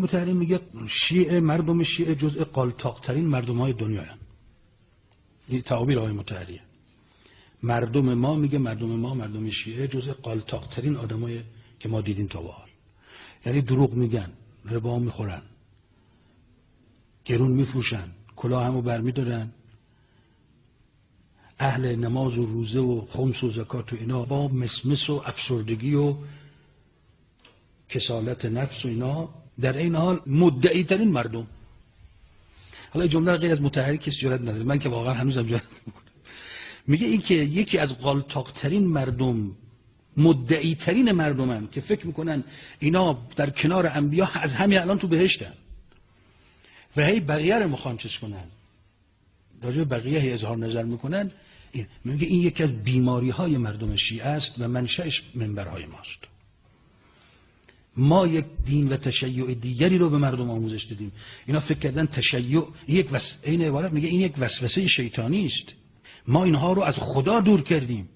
مطهری میگه مردم شیعه جزء قالتاق‌ترین مردم‌های دنیا هستند. این تعابیر آقای مطهریه. مردم ما، میگه مردم شیعه جزء قالتاق‌ترین آدمای که ما دیدیم تا به حال. یعنی دروغ میگن، ربا میخورن، گرون میفروشن، کلاه همو برمیدارن، اهل نماز و روزه و خمس و زکات و اینا، با مسمس و افسردگی و کسالت نفس و اینا، در این حال مدعی ترین مردم. حالا این جمله غیر از مطهری کسی جرئت نداره، من که واقعا هنوزم جرئت نمیکنم. میگه این که یکی از قالتاق‌ترین مردم، مدعی ترین مردمن که فکر میکنن اینا در کنار انبیا از همین الان تو بهشتن و هی بقیه رو میخوان چیز کنن، راجع به بقیه هی اظهار نظر میکنن. میگه این یکی از بیماری های مردم شیعه است و منشأش منبرهای ماست. ما یک دین و تشیع دیگری رو به مردم آموزش دادیم، اینا فکر کردن تشیع این عبارت میگه این یک وسوسه شیطانی است. ما اینها رو از خدا دور کردیم،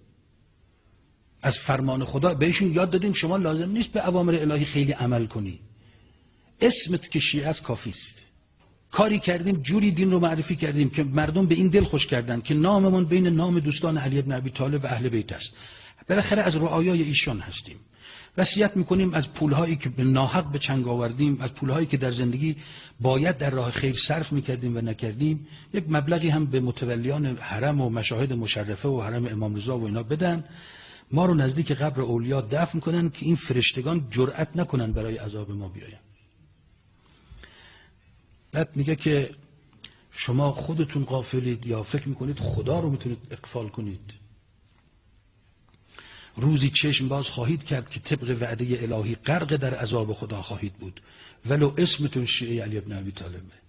از فرمان خدا بهشون یاد دادیم شما لازم نیست به اوامر الهی خیلی عمل کنی، اسمت که شیعه است کافی است. کاری کردیم جوری دین رو معرفی کردیم که مردم به این دل خوش کردن که ناممون بین نام دوستان علی ابن ابی طالب و اهل بیت است. بالاخره از رعایای ایشان هستیم. وصیت میکنیم از پولهایی که به ناحق به چنگ آوردیم، از پولهایی که در زندگی باید در راه خیر صرف میکردیم و نکردیم، یک مبلغی هم به متولیان حرم و مشاهد مشرفه و حرم امام رضا و اینا بدن، ما رو نزدیک قبر اولیا دفن کنن که این فرشتگان جرأت نکنن برای عذاب ما بیاین. بعد میگه که شما خودتون غافلید یا فکر میکنید خدا رو میتونید اغفال کنید. روزی چشم باز خواهید کرد که طبق وعده الهی غرق در عذاب خدا خواهید بود، ولو اسمتون شیعه علی ابن ابی طالبه.